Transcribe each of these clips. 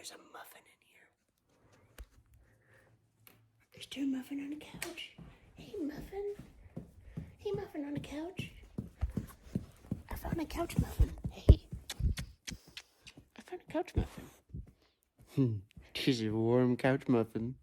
there's a muffin in here. There's two muffin on the couch. Hey, muffin. Hey, muffin on the couch. I found a couch muffin. Hey. I found a couch muffin. This is a warm couch muffin.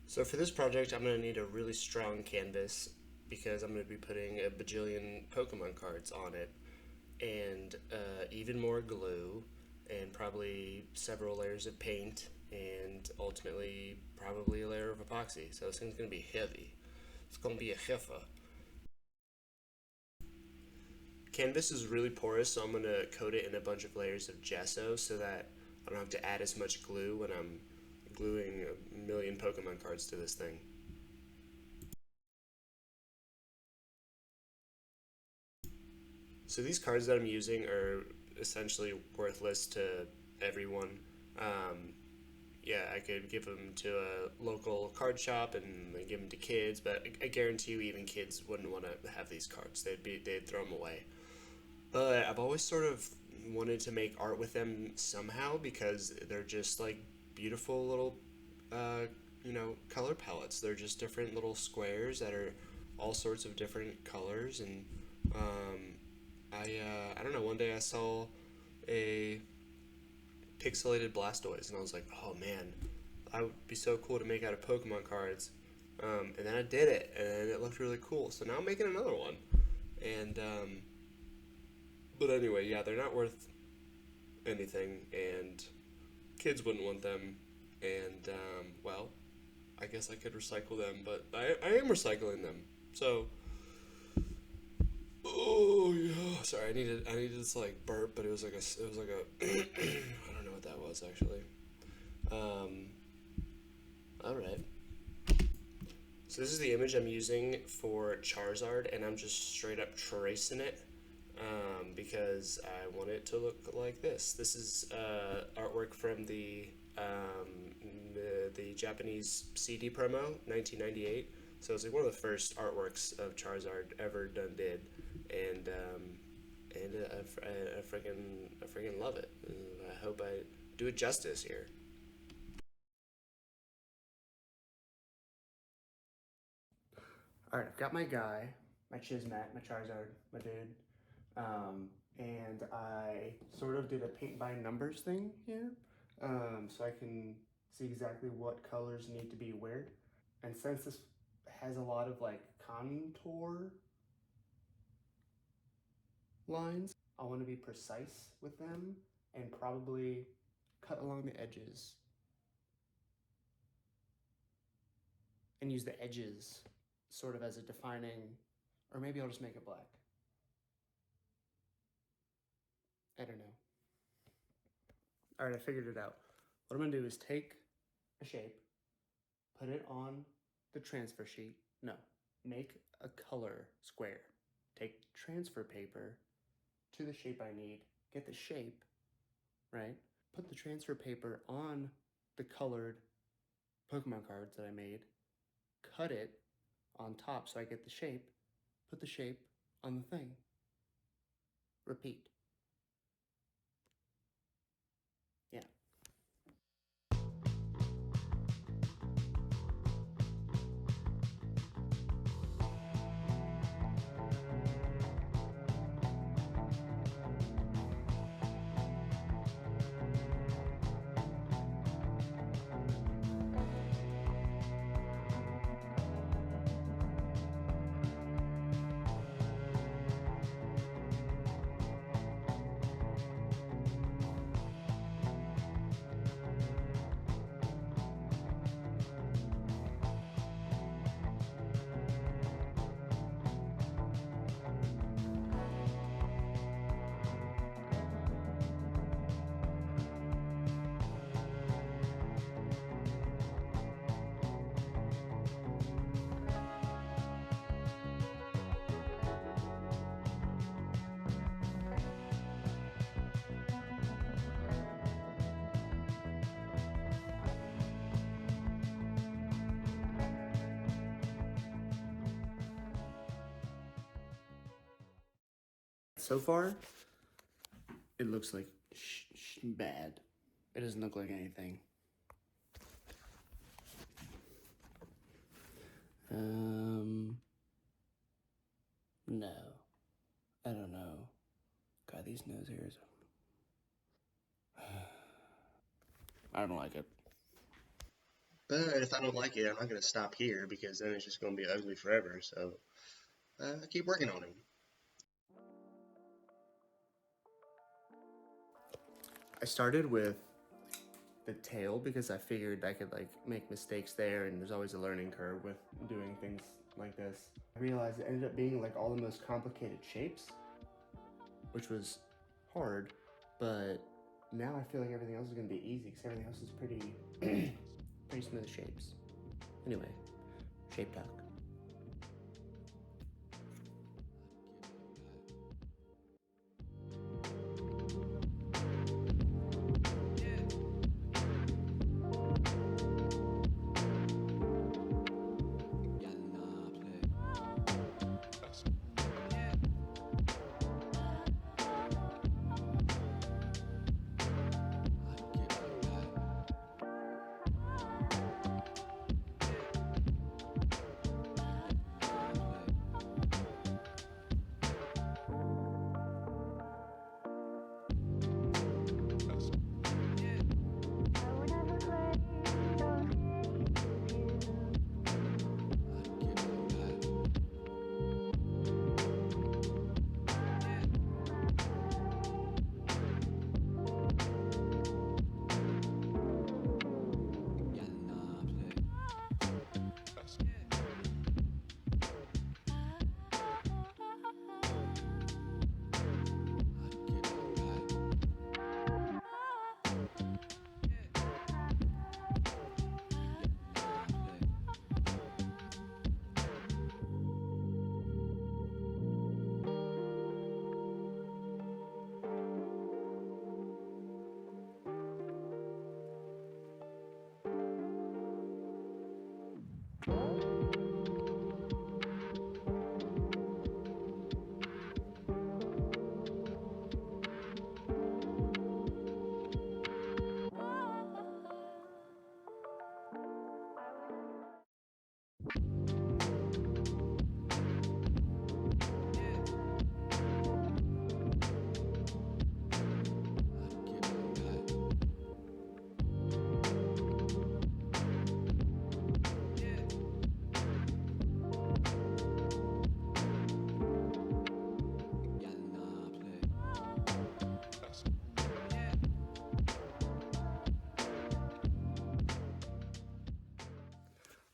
So for this project, I'm going to need a really strong canvas because I'm going to be putting a bajillion Pokemon cards on it, and even more glue, and probably several layers of paint, and ultimately probably a layer of epoxy. So this thing's going to be heavy. It's going to be a heffa. Canvas is really porous, so I'm going to coat it in a bunch of layers of gesso so that I don't have to add as much glue when I'm gluing a million Pokemon cards to this thing. So these cards that I'm using are essentially worthless to everyone. Yeah, I could give them to a local card shop and give them to kids, but I guarantee you even kids wouldn't want to have these cards. They'd throw them away. But I've always sort of wanted to make art with them somehow because they're just like beautiful little color palettes. They're just different little squares that are all sorts of different colors, and I don't know. One day I saw a pixelated Blastoise, and I was like, oh man, I would be so cool to make out of Pokemon cards. And then I did it, and it looked really cool. So now I'm making another one, and but anyway, yeah, they're not worth anything, and kids wouldn't want them, and well, I guess I could recycle them, but I am recycling them. So, oh yeah, sorry, I needed to like burp, but it was like a I don't know what that was actually. All right. So this is the image I'm using for Charizard, and I'm just straight up tracing it because I want it to look like this. This is artwork from the Japanese CD promo, 1998. So it's like one of the first artworks of Charizard ever did, and I freaking love it. I hope I do it justice here. All right, I've got my guy, my Chismet, my Charizard, my dude, and I sort of did a paint by numbers thing here, so I can see exactly what colors need to be where. And since this has a lot of like contour lines, I want to be precise with them and probably cut along the edges and use the edges sort of as a defining, or maybe I'll just make it black. I don't know. All right, I figured it out. What I'm gonna do is take a shape, put it on the transfer sheet. No, make a color square. Take transfer paper to the shape I need, get the shape, right? Put the transfer paper on the colored Pokemon cards that I made, cut it on top so I get the shape, put the shape on the thing. Repeat. Yeah. So far, it looks like bad. It doesn't look like anything. No. I don't know. God, these nose hairs. I don't like it. But if I don't like it, I'm not going to stop here because then it's just going to be ugly forever. So I keep working on it. I started with the tail because I figured I could like make mistakes there, and there's always a learning curve with doing things like this. I realized it ended up being like all the most complicated shapes, which was hard, but now I feel like everything else is gonna be easy because everything else is pretty pretty smooth shapes. Anyway, shape talk.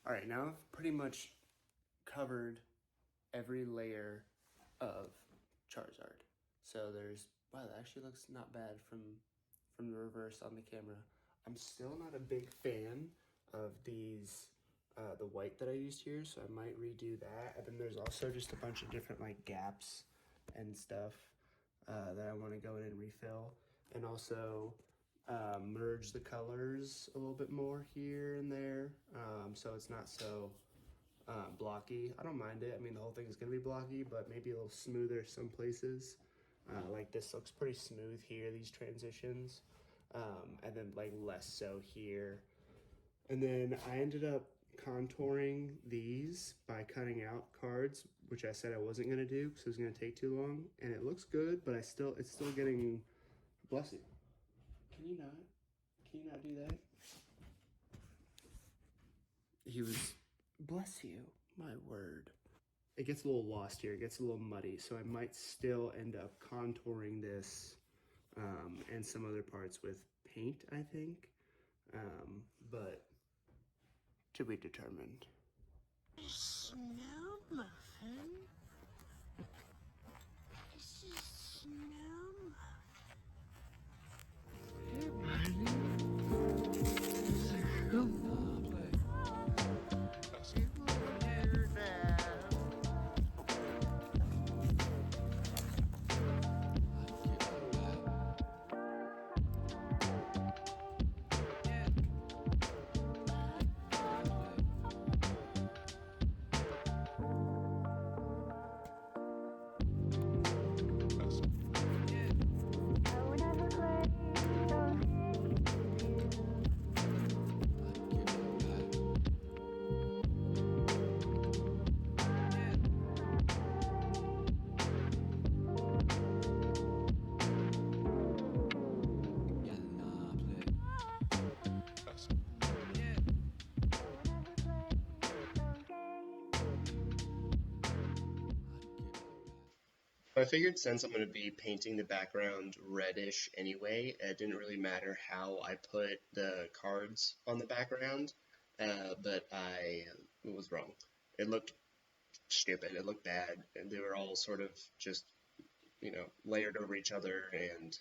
All right, now I've pretty much covered every layer of Charizard. So there's, wow, that actually looks not bad from the reverse on the camera. I'm still not a big fan of these, the white that I used here, so I might redo that. And then there's also just a bunch of different like gaps and stuff that I want to go in and refill. And also merge the colors a little bit more here and there, so it's not so blocky. I don't mind it. I mean, the whole thing is going to be blocky, but maybe a little smoother some places. Like this looks pretty smooth here, these transitions. And then like less so here. And then I ended up contouring these by cutting out cards, which I said I wasn't going to do because it was going to take too long. And it looks good, but it's still getting, bless you. Can you not do that? He was, bless you, my word. It gets a little lost here, it gets a little muddy, so I might still end up contouring this and some other parts with paint, I think, but to be determined. Snow muffin? This is snow muffin. Hey, buddy. I figured since I'm going to be painting the background reddish anyway, it didn't really matter how I put the cards on the background, but I was wrong. It looked stupid, it looked bad, and they were all sort of just, layered over each other and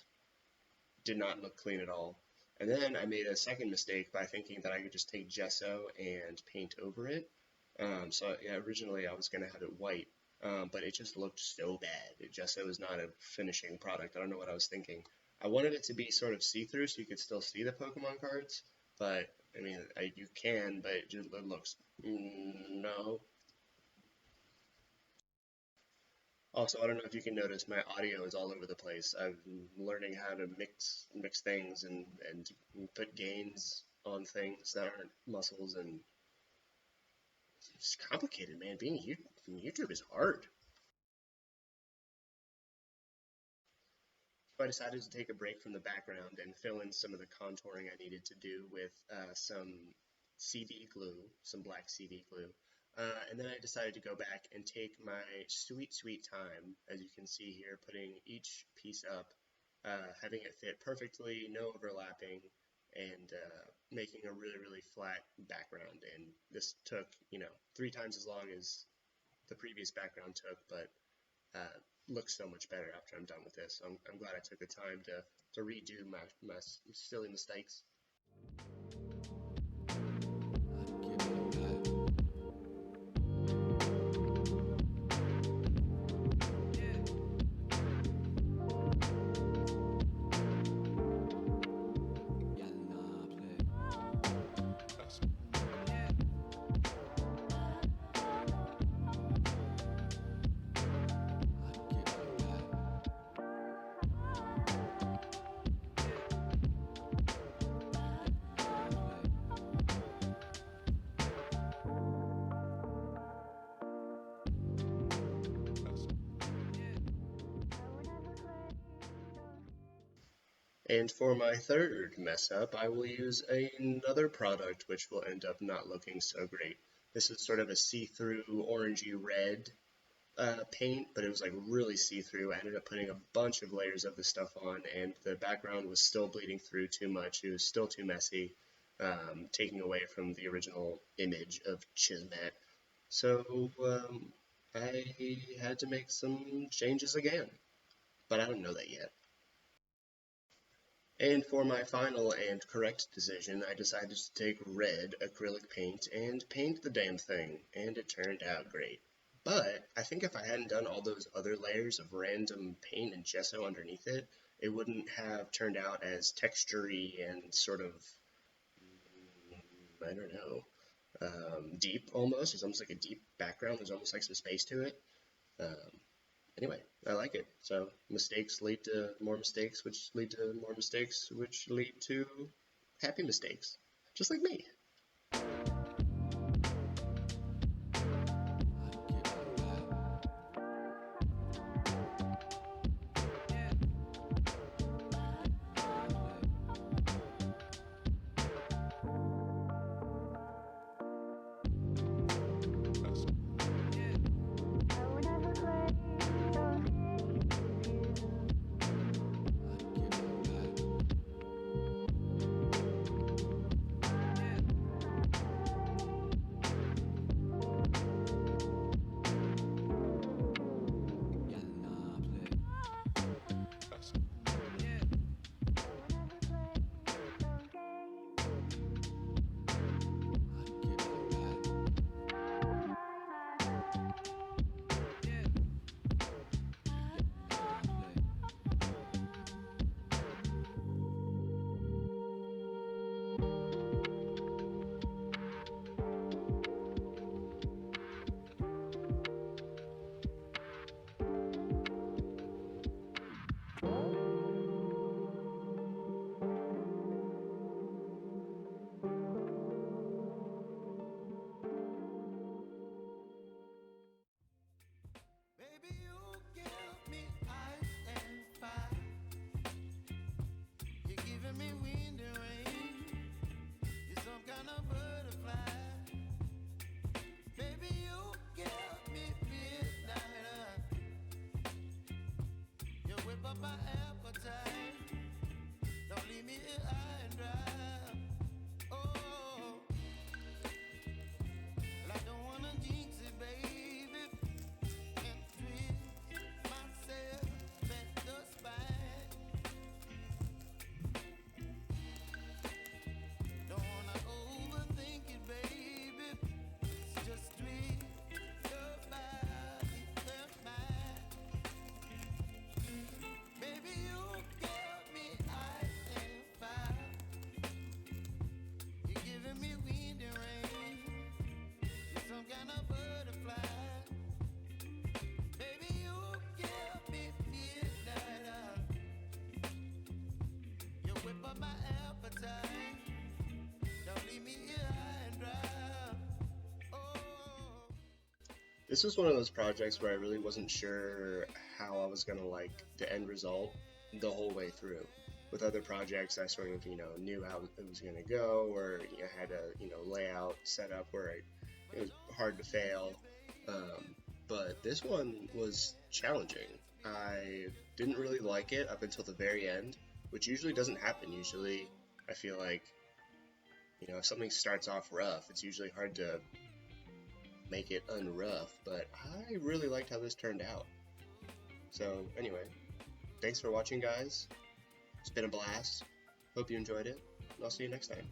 did not look clean at all. And then I made a second mistake by thinking that I could just take gesso and paint over it. So yeah, originally I was gonna have it white, but it just looked so bad. Gesso is not a finishing product. I don't know what I was thinking. I wanted it to be sort of see-through so you could still see the Pokemon cards, but I mean, you can, but it looks no. Also, I don't know if you can notice my audio is all over the place. I'm learning how to mix things and put gains on things that aren't muscles, and it's complicated, man. Being YouTube is hard. So I decided to take a break from the background and fill in some of the contouring I needed to do with some CV glue, some black CV glue. And then I decided to go back and take my sweet, sweet time, as you can see here, putting each piece up, having it fit perfectly, no overlapping, and making a really, really flat background. And this took, 3 times as long as the previous background took, but looks so much better after I'm done with this. I'm glad I took the time to redo my silly mistakes. And for my third mess up, I will use another product which will end up not looking so great. This is sort of a see-through orangey red paint, but it was like really see-through. I ended up putting a bunch of layers of this stuff on, and the background was still bleeding through too much. It was still too messy, taking away from the original image of Chismet. So I had to make some changes again, but I don't know that yet. And for my final and correct decision, I decided to take red acrylic paint and paint the damn thing, and it turned out great. But I think if I hadn't done all those other layers of random paint and gesso underneath it, it wouldn't have turned out as textury and sort of, I don't know, deep almost. It's almost like a deep background. There's almost like some space to it. Um, Anyway, I like it. So mistakes lead to more mistakes, which lead to more mistakes, which lead to happy mistakes. Just like me. my appetite. Don't leave me here high and dry. Oh, well, I don't wanna jinx it, baby, and twist myself at the spine. Don't wanna overthink it, baby. It's just twist your body and mine. Baby, you give me ice and fire. You're giving me wind and rain. You're some kind of butterfly. Baby, you give me midnight. You whip up my appetite. Don't leave me here high and dry. Oh. This was one of those projects where I really wasn't sure how I was gonna like the end result the whole way through. With other projects, I sort of knew how it was gonna go, or had a layout set up where it was hard to fail. But this one was challenging. I didn't really like it up until the very end, which usually doesn't happen. Usually, I feel like if something starts off rough, it's usually hard to make it unrough, but I really liked how this turned out. So anyway, thanks for watching, guys. It's been a blast. Hope you enjoyed it, and I'll see you next time.